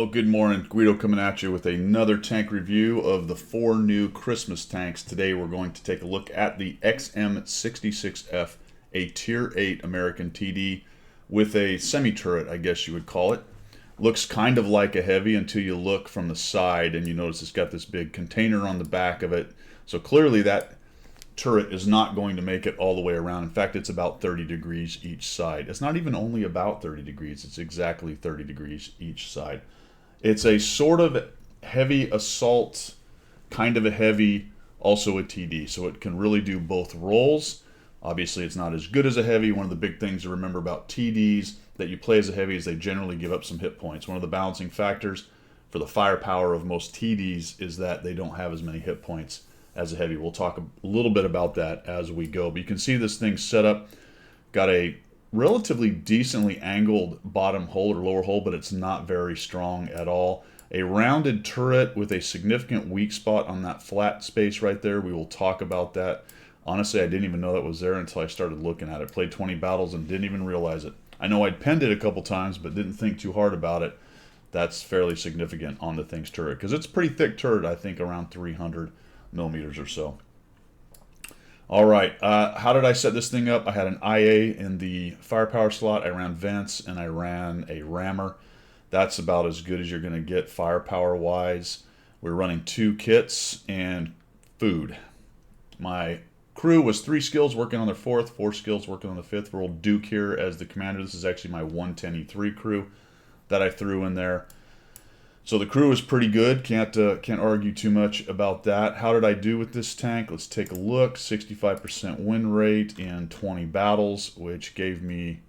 Well, good morning. Guido coming at you with another tank review of the 4 new Christmas tanks. Today we're going to take a look at the XM66F, a Tier 8 American TD with a semi-turret, I guess you would call it. Looks kind of like a heavy until you look from the side and you notice it's got this big container on the back of it. So clearly that turret is not going to make it all the way around. In fact, it's about 30 degrees each side. It's not even only about 30 degrees, it's exactly 30 degrees each side. It's a sort of heavy assault, kind of a heavy, also a TD. So it can really do both roles. Obviously, it's not as good as a heavy. One of the big things to remember about TDs that you play as a heavy is they generally give up some hit points. One of the balancing factors for the firepower of most TDs is that they don't have as many hit points as a heavy. We'll talk a little bit about that as we go. But you can see this thing set up. Got a relatively decently angled bottom hull or lower hull, but it's not very strong at all. A rounded turret with a significant weak spot on that flat space right there. We will talk about that. Honestly, I didn't even know that was there until I started looking at it. Played 20 battles and didn't even realize it. I know I'd penned it a couple times, but didn't think too hard about it. That's fairly significant on the thing's turret, because it's a pretty thick turret, I think around 300 millimeters or so. All right, how did I set this thing up? I had an IA in the firepower slot. I ran vents and I ran a rammer. That's about as good as you're going to get firepower wise. We're running 2 kits and food. My crew was 3 skills working on their 4th, 4 skills working on the 5th. We're old Duke here as the commander. This is actually my 110E3 crew that I threw in there. So the crew is pretty good. Can't argue too much about that. How did I do with this tank? Let's take a look. 65% win rate in 20 battles, which gave me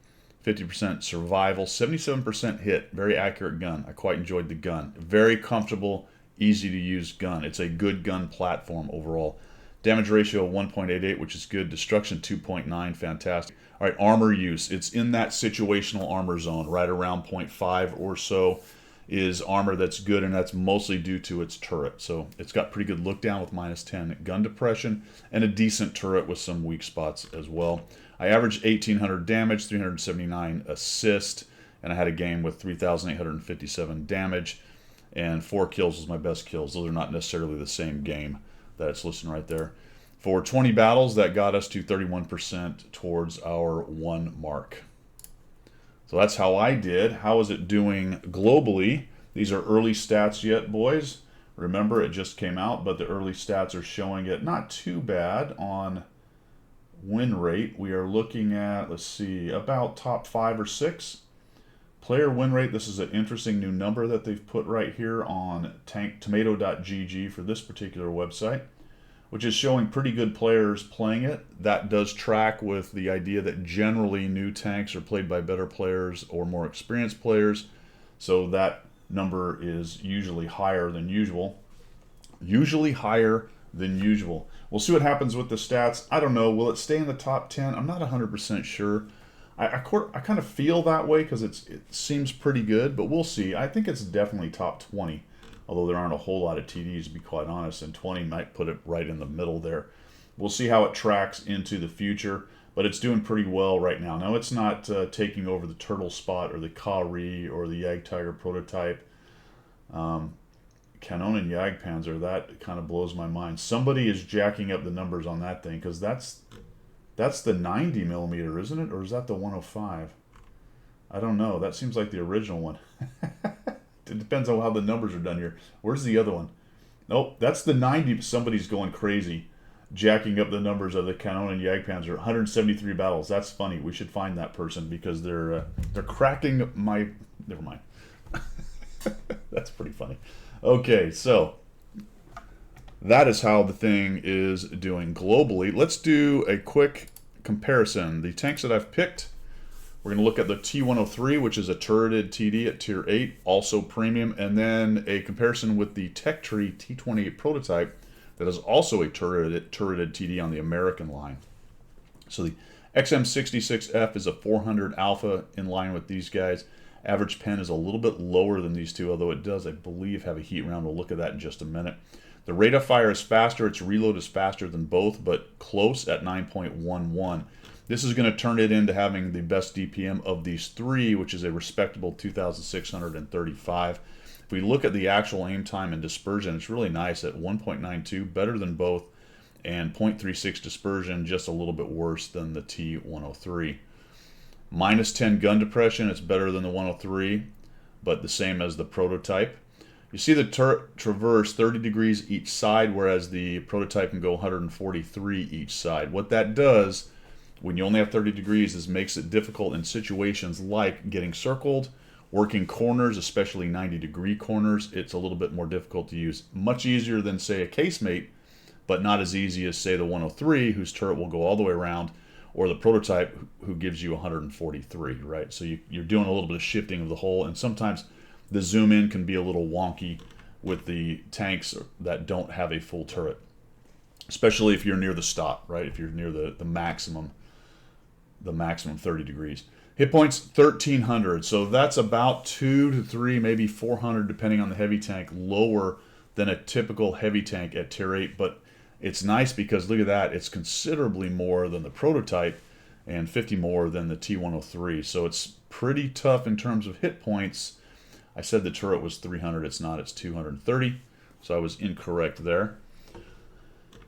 50% survival, 77% hit. Very accurate gun. I quite enjoyed the gun. Very comfortable, easy to use gun. It's a good gun platform overall. Damage ratio of 1.88, which is good. Destruction 2.9, fantastic. All right, armor use. It's in that situational armor zone, right around 0.5 or so. Is armor that's good, and that's mostly due to its turret. So it's got pretty good look down with -10 gun depression and a decent turret with some weak spots as well. I averaged 1,800 damage, 379 assist, and I had a game with 3,857 damage, and 4 kills was my best kills. Those are not necessarily the same game that it's listed right there. For 20 battles, that got us to 31% towards our 1 mark. So that's how I did. How is it doing globally? These are early stats yet, boys. Remember, it just came out, but the early stats are showing it not too bad on win rate. We are looking at, let's see, about top 5 or 6. Player win rate, this is an interesting new number that they've put right here on tomato.gg for this particular website, which is showing pretty good players playing it. That does track with the idea that generally new tanks are played by better players or more experienced players. So that number is usually higher than usual. Usually higher than usual. We'll see what happens with the stats. I don't know. Will it stay in the top 10? I'm not 100% sure. I kind of feel that way because it seems pretty good, but we'll see. I think it's definitely top 20. Although there aren't a whole lot of TDs, to be quite honest, and 20 might put it right in the middle there. We'll see how it tracks into the future, but it's doing pretty well right now. Now, it's not taking over the Turtle Spot or the Ka-Ri or the Jagdtiger prototype. Canon and Jagdpanzer, that kind of blows my mind. Somebody is jacking up the numbers on that thing, because that's the 90 millimeter, isn't it? Or is that the 105? I don't know. That seems like the original one. It depends on how the numbers are done here. Where's the other one? Nope, that's the 90. Somebody's going crazy, jacking up the numbers of the Canon and Jagdpanzer. 173 battles. That's funny. We should find that person because they're cracking my... Never mind. That's pretty funny. Okay, so that is how the thing is doing globally. Let's do a quick comparison. The tanks that I've picked, we're going to look at the T103, which is a turreted TD at Tier 8, also premium, and then a comparison with the Tech Tree T28 prototype that is also a turreted TD on the American line. So the XM66F is a 400 alpha in line with these guys. Average pen is a little bit lower than these two, although it does, I believe, have a heat round. We'll look at that in just a minute. The rate of fire is faster. Its reload is faster than both, but close at 9.11. This is going to turn it into having the best DPM of these 3, which is a respectable 2,635. If we look at the actual aim time and dispersion, it's really nice at 1.92, better than both, and 0.36 dispersion, just a little bit worse than the T103. Minus 10 gun depression, it's better than the 103, but the same as the prototype. You see the turret traverse 30 degrees each side, whereas the prototype can go 143 each side. What that does, when you only have 30 degrees, is makes it difficult in situations like getting circled, working corners, especially 90-degree corners. It's a little bit more difficult to use. Much easier than, say, a casemate, but not as easy as, say, the 103, whose turret will go all the way around, or the prototype, who gives you 143, right? So you're doing a little bit of shifting of the hull, and sometimes the zoom in can be a little wonky with the tanks that don't have a full turret, especially if you're near the stop, right? If you're near the maximum 30 degrees. Hit points 1,300, so that's about 2 to 3, maybe 400, depending on the heavy tank, lower than a typical heavy tank at tier 8. But it's nice because look at that, it's considerably more than the prototype and 50 more than the T103. So it's pretty tough in terms of hit points. I said the turret was 300, it's not, it's 230, so I was incorrect there.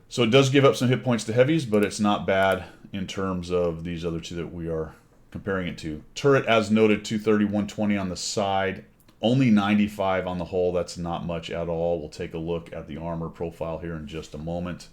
So it does give up some hit points to heavies, but it's not bad in terms of these other two that we are comparing it to. Turret, as noted, 230, 120 on the side, only 95 on the hull. That's not much at all. We'll take a look at the armor profile here in just a moment.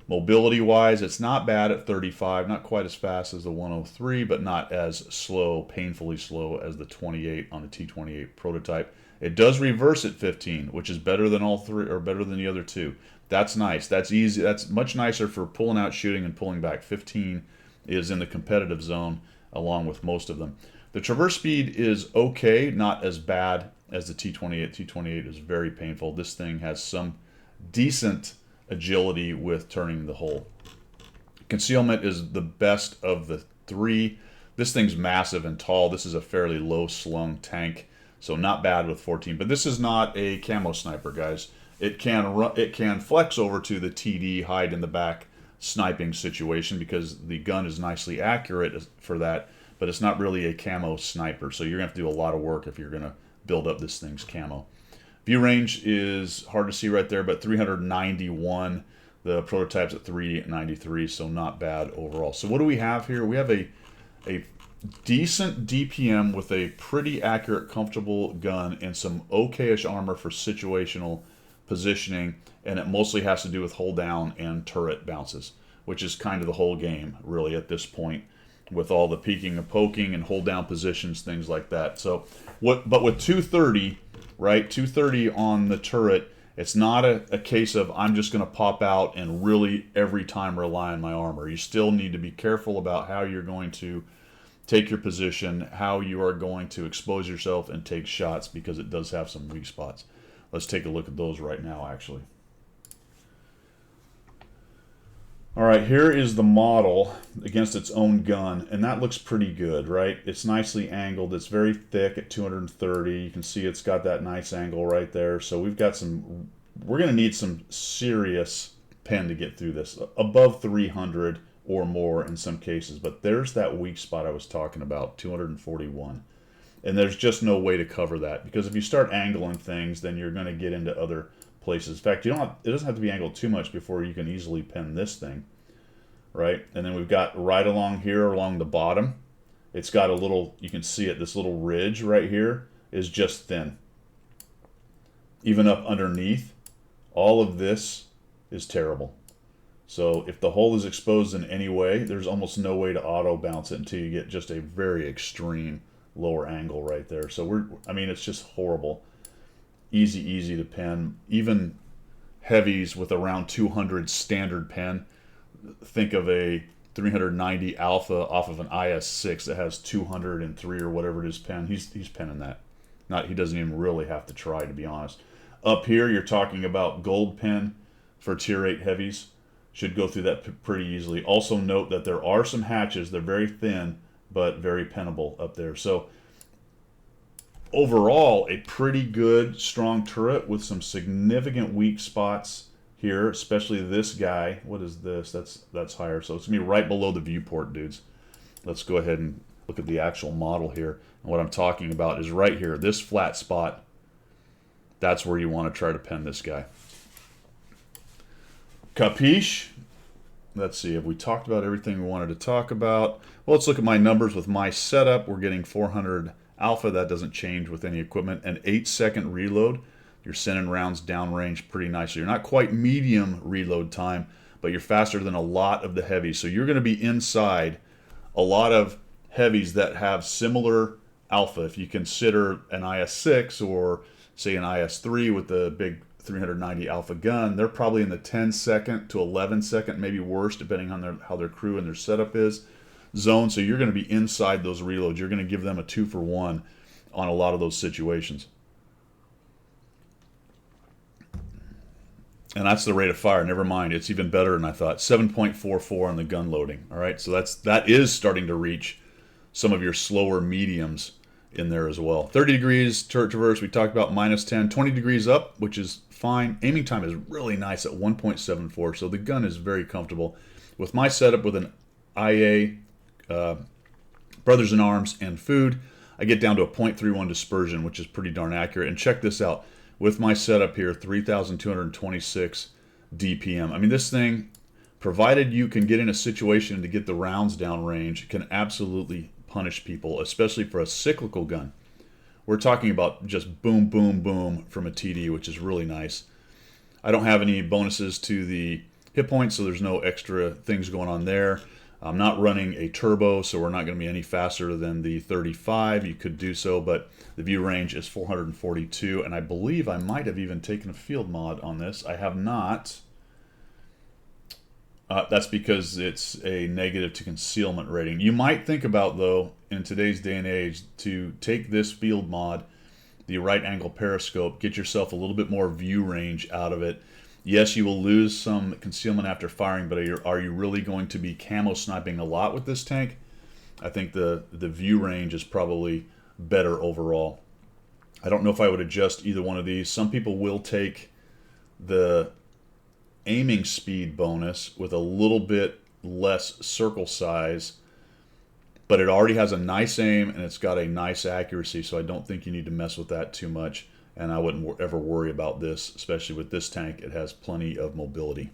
Mobility-wise, it's not bad at 35, not quite as fast as the 103, but not as slow, painfully slow as the 28 on the T28 prototype. It does reverse at 15, which is better than all three, or better than the other two. That's nice. That's easy. That's much nicer for pulling out, shooting, and pulling back. 15 is in the competitive zone, along with most of them. The traverse speed is okay, not as bad as the T28. T28 is very painful. This thing has some decent agility with turning the hull. Concealment is the best of the three. This thing's massive and tall. This is a fairly low slung tank, so not bad with 14. But this is not a camo sniper, guys. It can flex over to the TD, hide in the back sniping situation, because the gun is nicely accurate for that, but it's not really a camo sniper. So you're gonna have to do a lot of work if you're gonna build up this thing's camo. View range is hard to see right there, but 391. The prototype's at 393, so not bad overall. So what do we have here? We have a decent DPM with a pretty accurate, comfortable gun and some okay-ish armor for situational positioning, and it mostly has to do with hold down and turret bounces, which is kind of the whole game, really, at this point, with all the peeking and poking and hold down positions, things like that. So, but with 230, right, 230 on the turret, it's not a case of I'm just going to pop out and really every time rely on my armor. You still need to be careful about how you're going to take your position, how you are going to expose yourself and take shots, because it does have some weak spots. Let's take a look at those right now, actually. All right, here is the model against its own gun, and that looks pretty good, right? It's nicely angled. It's very thick at 230. You can see it's got that nice angle right there. So we've got some, we're going to need some serious pen to get through this, above 300 or more in some cases. But there's that weak spot I was talking about, 241. And there's just no way to cover that, because if you start angling things, then you're going to get into other places. In fact, it doesn't have to be angled too much before you can easily pen this thing, right? And then we've got right along here, along the bottom, it's got a little, you can see it, this little ridge right here is just thin. Even up underneath, all of this is terrible. So if the hole is exposed in any way, there's almost no way to auto bounce it until you get just a very extreme lower angle right there. So I mean, it's just horrible. Easy to pen. Even heavies with around 200 standard pen. Think of a 390 Alpha off of an IS-6 that has 203 or whatever it is pen. He's penning that. He doesn't even really have to try, to be honest. Up here, you're talking about gold pen for tier 8 heavies. Should go through that pretty easily. Also note that there are some hatches. They're very thin, but very pennable up there. So overall, a pretty good, strong turret with some significant weak spots here, especially this guy. What is this? That's higher. So it's going to be right below the viewport, dudes. Let's go ahead and look at the actual model here. And what I'm talking about is right here, this flat spot That's where you want to try to pen this guy. Capiche? Let's see, have we talked about everything we wanted to talk about? Well, let's look at my numbers with my setup. We're getting 400 alpha. That doesn't change with any equipment. An 8-second reload. You're sending rounds downrange pretty nicely. You're not quite medium reload time, but you're faster than a lot of the heavies. So you're going to be inside a lot of heavies that have similar alpha. If you consider an IS-6 or say an IS-3 with the big 390 alpha gun, they're probably in the 10-second to 11-second, maybe worse, depending on how their crew and their setup is, zone. So you're going to be inside those reloads. You're going to give them a 2-for-1 on a lot of those situations. And that's the rate of fire. Never mind, it's even better than I thought. 7.44 on the gun loading. All right, so that is starting to reach some of your slower mediums in there as well. 30 degrees turret traverse, we talked about -10. 20 degrees up, which is fine. Aiming time is really nice at 1.74, so the gun is very comfortable. With my setup with an IA, Brothers in Arms, and food, I get down to a 0.31 dispersion, which is pretty darn accurate. And check this out. With my setup here, 3,226 DPM. I mean, this thing, provided you can get in a situation to get the rounds downrange, can absolutely punish people, especially for a cyclical gun. We're talking about just boom, boom, boom from a TD, which is really nice. I don't have any bonuses to the hit points, so there's no extra things going on there. I'm not running a turbo, so we're not going to be any faster than the 35. You could do so, but the view range is 442, and I believe I might have even taken a field mod on this. I have not. That's because it's a negative to concealment rating. You might think about, though, in today's day and age, to take this field mod, the right angle periscope, get yourself a little bit more view range out of it. Yes, you will lose some concealment after firing, but are you really going to be camo sniping a lot with this tank? I think the view range is probably better overall. I don't know if I would adjust either one of these. Some people will take the aiming speed bonus with a little bit less circle size, but it already has a nice aim and it's got a nice accuracy, so I don't think you need to mess with that too much. And I wouldn't ever worry about this, especially with this tank. It has plenty of mobility.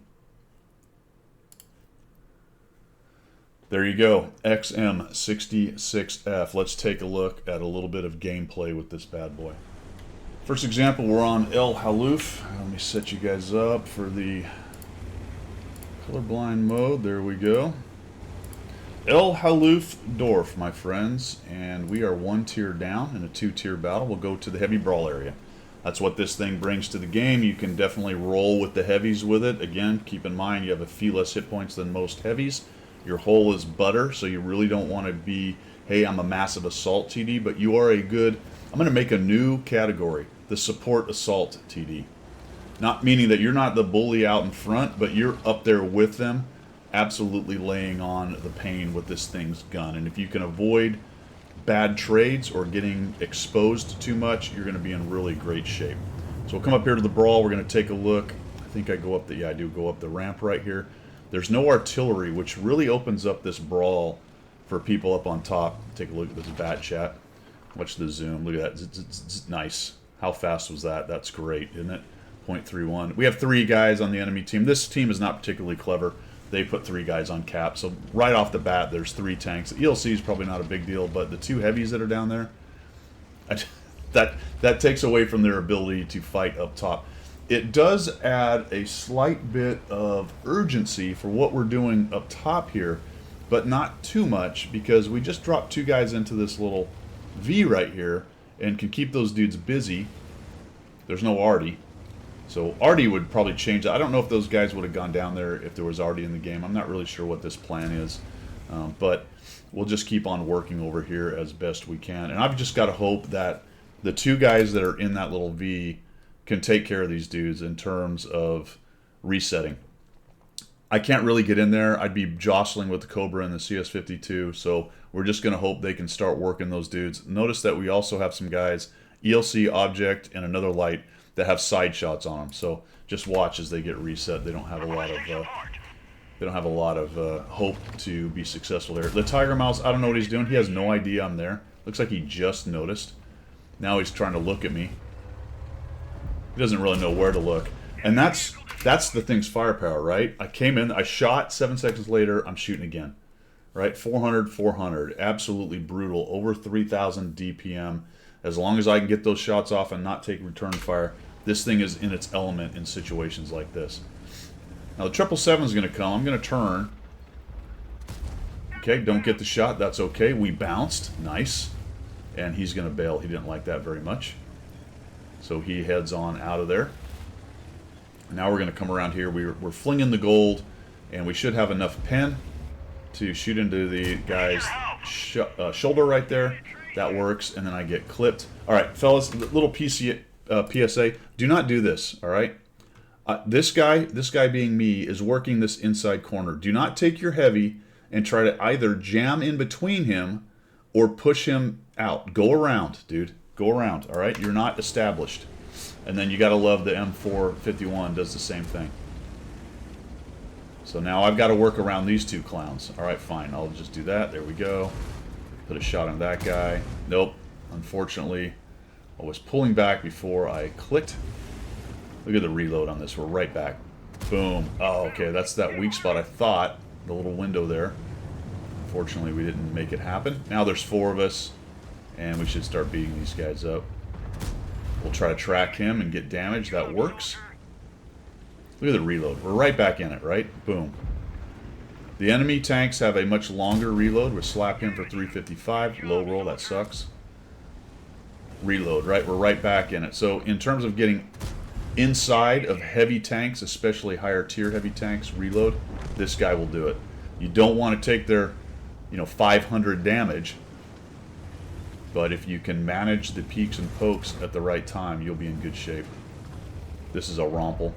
There you go, XM66F. Let's take a look at a little bit of gameplay with this bad boy. First example, we're on El Halouf. Let me set you guys up for the colorblind mode. There we go. El Halouf Dorf, my friends, and we are 1 tier down in a 2-tier battle. We'll go to the heavy brawl area. That's what this thing brings to the game. You can definitely roll with the heavies with it. Again, keep in mind you have a few less hit points than most heavies. Your hull is butter, so you really don't want to be, hey, I'm a massive assault TD, but you are a good, I'm going to make a new category, the support assault TD. Not meaning that you're not the bully out in front, but you're up there with them, absolutely laying on the pain with this thing's gun. And if you can avoid bad trades or getting exposed too much, you're going to be in really great shape. So we'll come up here to the brawl. We're going to take a look. I think I go up the, yeah, I do go up the ramp right here. There's no artillery, which really opens up this brawl for people up on top. Take a look at this bat chat. Watch the zoom. Look at that. It's nice. How fast was that? That's great, isn't it? 0.31. We have 3 guys on the enemy team. This team is not particularly clever. They put 3 guys on cap. So right off the bat, there's 3 tanks. The ELC is probably not a big deal, but the 2 heavies that are down there, that takes away from their ability to fight up top. It does add a slight bit of urgency for what we're doing up top here, but not too much, because we just dropped 2 guys into this little V right here and can keep those dudes busy. There's no Artie. So Artie would probably change that. I don't know if those guys would have gone down there if there was Artie in the game. I'm not really sure what this plan is. But we'll just keep on working over here as best we can. And I've just got to hope that the 2 guys that are in that little V can take care of these dudes in terms of resetting. I can't really get in there. I'd be jostling with the Cobra and the CS52. So we're just going to hope they can start working those dudes. Notice that we also have some guys, ELC, Object, and another light, that have side shots on them. So just watch as they get reset. They don't have a lot of hope to be successful there. The Tiger Mouse, I don't know what he's doing. He has no idea I'm there. Looks like he just noticed. Now he's trying to look at me. He doesn't really know where to look. And that's the thing's firepower, right? I came in, I shot, 7 seconds later, I'm shooting again. Right? 400, 400. Absolutely brutal. Over 3,000 DPM. As long as I can get those shots off and not take return fire, this thing is in its element in situations like this. Now the 777 is going to come. I'm going to turn. Okay, don't get the shot. That's okay. We bounced. Nice. And he's going to bail. He didn't like that very much. So he heads on out of there. Now we're going to come around here. We're flinging the gold, and we should have enough pen to shoot into the guy's shoulder right there. That works, and then I get clipped. All right, fellas, little PSA. Do not do this, all right? This guy being me, is working this inside corner. Do not take your heavy and try to either jam in between him or push him out. Go around, dude. Go around, all right? You're not established. And then you got to love the M451 does the same thing. So now I've got to work around these two clowns. All right, fine. I'll just do that. There we go. Put a shot on that guy. Nope. Unfortunately, I was pulling back before I clicked. Look at the reload on this. We're right back. Boom. Oh, okay. That's that weak spot I thought. The little window there. Unfortunately, we didn't make it happen. Now there's 4 of us, and we should start beating these guys up. We'll try to track him and get damage. That works. Look at the reload. We're right back in it, right? Boom. The enemy tanks have a much longer reload. We slap him for 355. Low roll, that sucks. Reload, right? We're right back in it. So in terms of getting inside of heavy tanks, especially higher tier heavy tanks, reload, this guy will do it. You don't want to take their, 500 damage. But if you can manage the peaks and pokes at the right time, you'll be in good shape. This is a romple.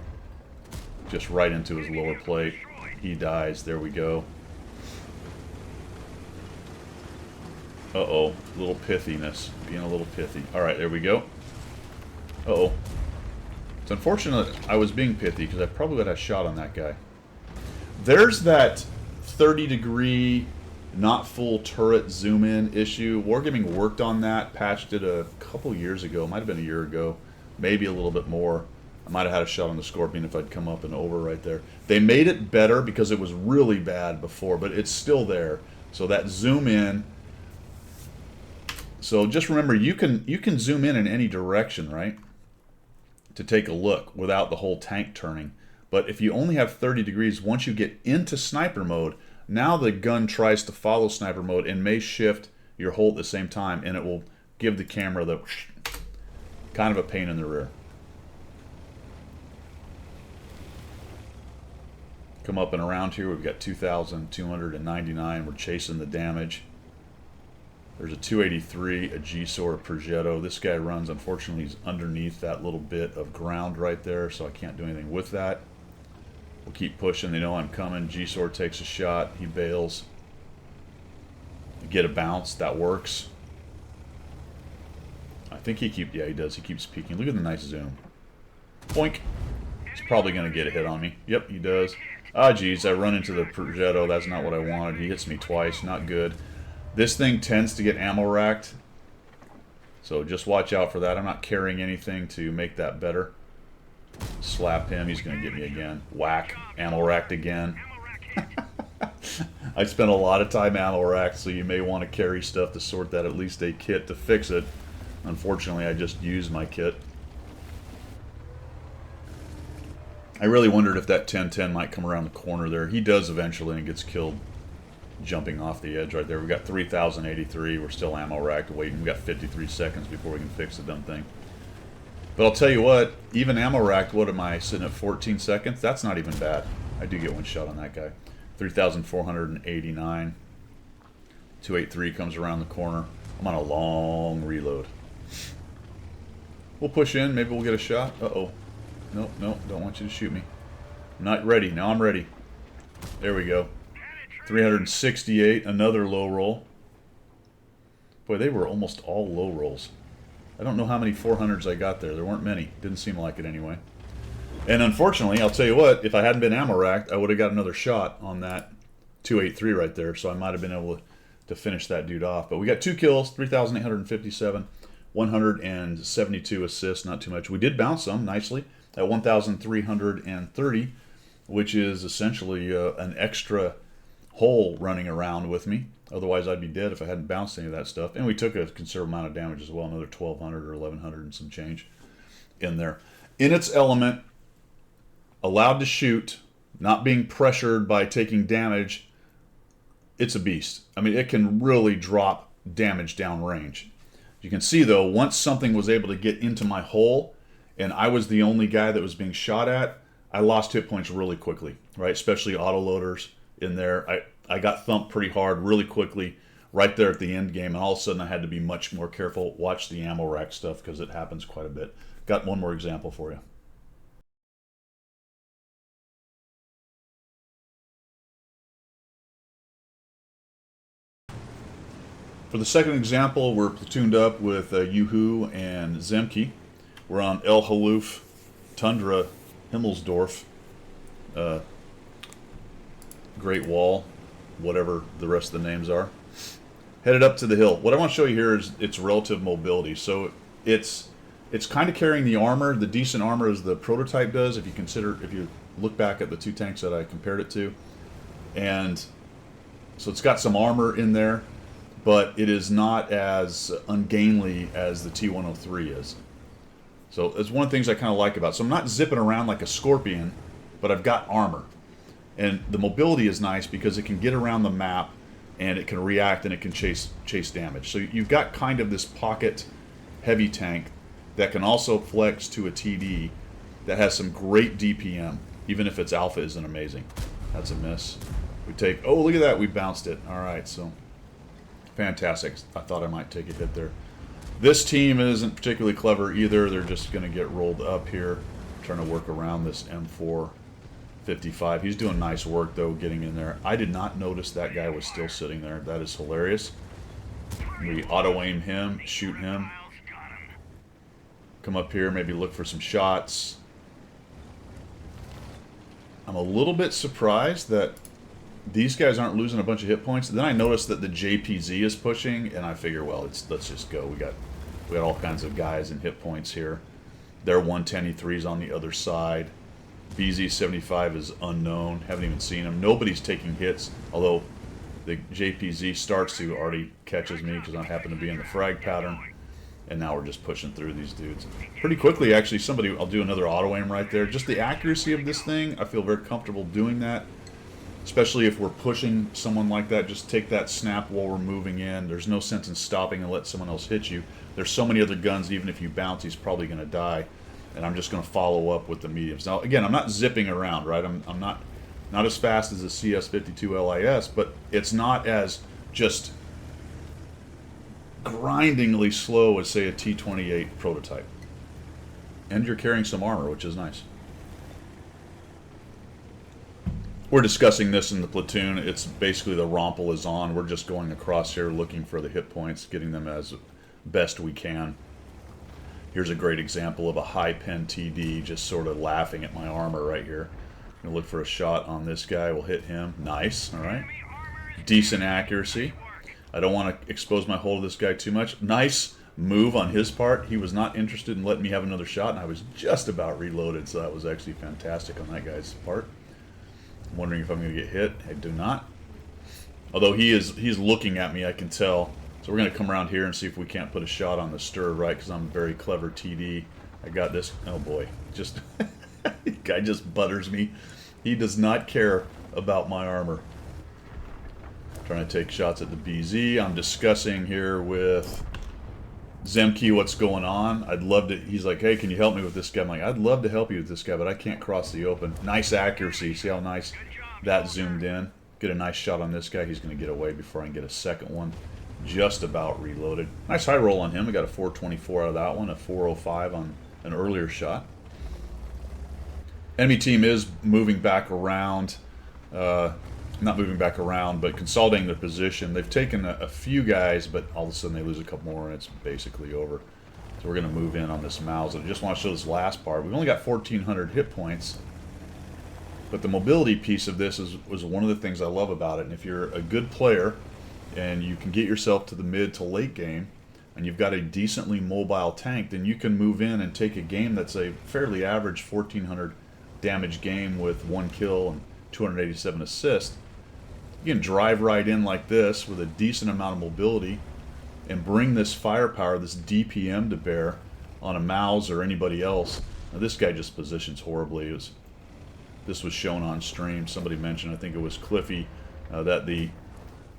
Just right into his lower plate. He dies. There we go. Uh-oh. A little pithiness. Being a little pithy. Alright, there we go. Uh-oh. It's unfortunate I was being pithy, because I probably would have a shot on that guy. There's that 30-degree, not full turret zoom-in issue. Wargaming worked on that, patched it a couple years ago. Might have been a year ago. Maybe a little bit more. I might have had a shot on the Scorpion if I'd come up and over right there. They made it better because it was really bad before, but it's still there. So that zoom in. So just remember, you can zoom in any direction, right? To take a look without the whole tank turning. But if you only have 30 degrees, once you get into sniper mode, now the gun tries to follow sniper mode and may shift your hold at the same time, and it will give the camera the kind of a pain in the rear. Come up and around here, we've got 2,299. We're chasing the damage. There's a 283, a G-Sor, a Progetto. This guy runs, unfortunately, he's underneath that little bit of ground right there, so I can't do anything with that. We'll keep pushing. They know I'm coming. G-Sor takes a shot. He bails. Get a bounce. That works. I think he keeps... Yeah, he does. He keeps peeking. Look at the nice zoom. Boink. He's probably going to get a hit on me. Yep, he does. Ah, geez. I run into the Progetto. That's not what I wanted. He hits me twice. Not good. This thing tends to get ammo racked. So just watch out for that. I'm not carrying anything to make that better. Slap him. He's going to get me again. Whack. Ammo racked again. I spent a lot of time ammo racked, so you may want to carry stuff to sort that, at least a kit to fix it. Unfortunately, I just used my kit. I really wondered if that 1010 might come around the corner there. He does eventually and gets killed jumping off the edge right there. We got 3,083. We're still ammo racked waiting. We got 53 seconds before we can fix the dumb thing. But I'll tell you what, even ammo racked, what am I sitting at 14 seconds? That's not even bad. I do get one shot on that guy. 3,489. 283 comes around the corner. I'm on a long reload. We'll push in. Maybe we'll get a shot. Uh-oh. Nope, nope. Don't want you to shoot me. I'm not ready. Now I'm ready. There we go. 368. Another low roll. Boy, they were almost all low rolls. I don't know how many 400s I got there. There weren't many. Didn't seem like it anyway. And unfortunately, I'll tell you what, if I hadn't been ammo racked, I would have got another shot on that 283 right there, so I might have been able to finish that dude off. But we got 2 kills, 3,857. 172 assists, not too much. We did bounce some nicely at 1,330, which is essentially an extra hole running around with me. Otherwise, I'd be dead if I hadn't bounced any of that stuff. And we took a considerable amount of damage as well, another 1,200 or 1,100 and some change in there. In its element, allowed to shoot, not being pressured by taking damage, it's a beast. I mean, it can really drop damage downrange. You can see, though, once something was able to get into my hole, and I was the only guy that was being shot at, I lost hit points really quickly, right? Especially autoloaders in there. I got thumped pretty hard really quickly right there at the end game, and all of a sudden I had to be much more careful. Watch the ammo rack stuff because it happens quite a bit. Got one more example for you. For the second example, we're platooned up with Yoo-Hoo and Zemke. We're on El Haluf, Tundra, Himmelsdorf, Great Wall, whatever the rest of the names are. Headed up to the hill. What I want to show you here is its relative mobility. So it's kind of carrying the armor, the decent armor as the prototype does, if you look back at the two tanks that I compared it to. And so it's got some armor in there, but it is not as ungainly as the T-103 is. So it's one of the things I kind of like about it. So I'm not zipping around like a scorpion, but I've got armor. And the mobility is nice because it can get around the map and it can react and it can chase damage. So you've got kind of this pocket heavy tank that can also flex to a TD that has some great DPM, even if its alpha isn't amazing. That's a miss. We take, oh, look at that, we bounced it. All right, so fantastic. I thought I might take a hit there. This team isn't particularly clever either. They're just going to get rolled up here, trying to work around this M455. He's doing nice work, though, getting in there. I did not notice that guy was still sitting there. That is hilarious. We auto-aim him, shoot him. Come up here, maybe look for some shots. I'm a little bit surprised that these guys aren't losing a bunch of hit points. Then I noticed that the JPZ is pushing, and I figure, well, let's just go. We got all kinds of guys and hit points here. Their 110E3's on the other side. BZ75 is unknown. Haven't even seen him. Nobody's taking hits, although the JPZ starts to already catches me because I happen to be in the frag pattern. And now we're just pushing through these dudes. Pretty quickly, actually, I'll do another auto-aim right there. Just the accuracy of this thing, I feel very comfortable doing that. Especially if we're pushing someone like that, just take that snap while we're moving in. There's no sense in stopping and let someone else hit you. There's so many other guns, even if you bounce, he's probably going to die. And I'm just going to follow up with the mediums. Now, again, I'm not zipping around, right? I'm not as fast as the CS52 LIS, but it's not as just grindingly slow as, say, a T28 prototype. And you're carrying some armor, which is nice. We're discussing this in the platoon. It's basically the Rompel is on. We're just going across here looking for the hit points, getting them as best we can. Here's a great example of a high pen TD just sort of laughing at my armor right here. I'm going to look for a shot on this guy. We'll hit him. Nice. All right. Decent accuracy. I don't want to expose my hole to this guy too much. Nice move on his part. He was not interested in letting me have another shot, and I was just about reloaded, so that was actually fantastic on that guy's part. I'm wondering if I'm going to get hit. I do not. Although he's looking at me, I can tell. So we're going to come around here and see if we can't put a shot on the stir, right? Because I'm a very clever TD. I got this. Oh boy, just guy just butters me. He does not care about my armor. Trying to take shots at the BZ. I'm discussing here with Zemke what's going on. I'd love to. He's like, hey, can you help me with this guy? I'm like, I'd love to help you with this guy, but I can't cross the open. Nice accuracy. See how nice that zoomed in? Get a nice shot on this guy. He's going to get away before I can get a second one. Just about reloaded. Nice high roll on him. I got a 424 out of that one, a 405 on an earlier shot. Enemy team is moving back around. Not moving back around, but consolidating their position. They've taken a few guys, but all of a sudden they lose a couple more, and it's basically over. So we're going to move in on this Mouse. I just want to show this last part. We've only got 1,400 hit points, but the mobility piece of this was one of the things I love about it. And if you're a good player and you can get yourself to the mid to late game, and you've got a decently mobile tank, then you can move in and take a game that's a fairly average 1400 damage game with 1 kill and 287 assists. You can drive right in like this with a decent amount of mobility and bring this firepower, this DPM to bear on a Mouse or anybody else. Now this guy just positions horribly. This was shown on stream. Somebody mentioned, I think it was Cliffy, that the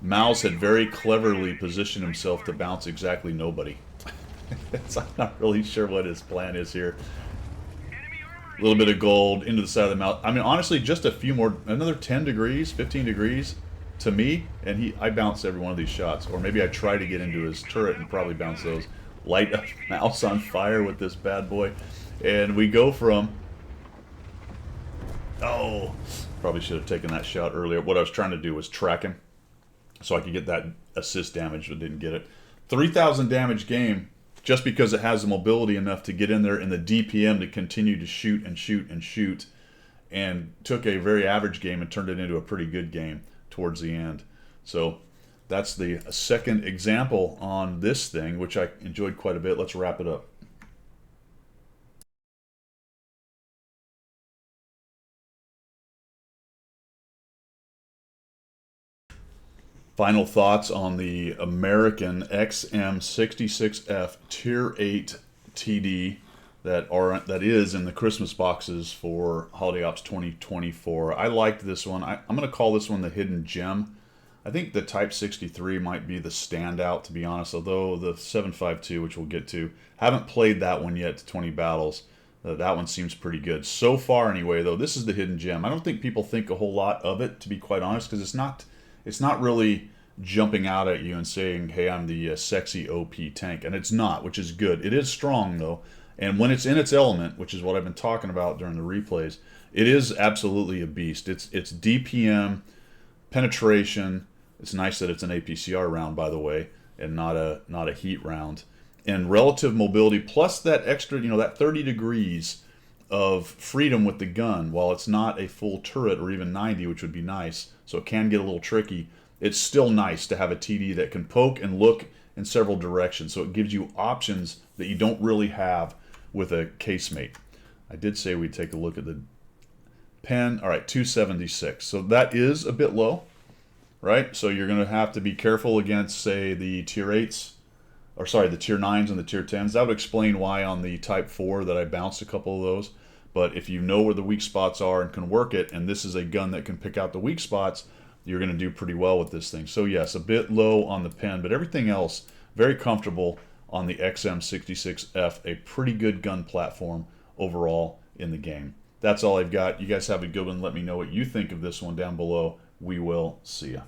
Mouse had very cleverly positioned himself to bounce exactly nobody. So I'm not really sure what his plan is here. A little bit of gold into the side of the mouth. I mean, honestly, just a few more, another 10 degrees, 15 degrees to me, and I bounce every one of these shots. Or maybe I try to get into his turret and probably bounce those. Light a Mouse on fire with this bad boy. And we go from, oh, probably should have taken that shot earlier. What I was trying to do was track him so I could get that assist damage, but didn't get it. 3,000 damage game, just because it has the mobility enough to get in there and the DPM to continue to shoot and shoot and shoot, and took a very average game and turned it into a pretty good game towards the end. So that's the second example on this thing, which I enjoyed quite a bit. Let's wrap it up. Final thoughts on the American XM66F Tier 8 TD that is in the Christmas boxes for Holiday Ops 2024. I liked this one. I'm going to call this one the hidden gem. I think the Type 63 might be the standout, to be honest, although the 7.52, which we'll get to, haven't played that one yet to 20 battles. That one seems pretty good. So far, anyway, though, this is the hidden gem. I don't think people think a whole lot of it, to be quite honest, because it's not really jumping out at you and saying, hey, I'm the sexy OP tank. And it's not, which is good. It is strong, though. And when it's in its element, which is what I've been talking about during the replays, it is absolutely a beast. It's DPM, penetration. It's nice that it's an APCR round, by the way, and not a heat round. And relative mobility, plus that extra, that 30 degrees of freedom with the gun. While it's not a full turret or even 90, which would be nice, so it can get a little tricky, it's still nice to have a TD that can poke and look in several directions. So it gives you options that you don't really have with a casemate. I did say we'd take a look at the pen. All right, 276. So that is a bit low, right? So you're going to have to be careful against, say, the Tier 8s, or sorry, the Tier 9s and the Tier 10s. That would explain why on the Type 4 that I bounced a couple of those. But if you know where the weak spots are and can work it, and this is a gun that can pick out the weak spots, you're going to do pretty well with this thing. So yes, a bit low on the pen, but everything else very comfortable on the XM66F. A pretty good gun platform overall in the game. That's all I've got. You guys have a good one. Let me know what you think of this one down below. We will see ya.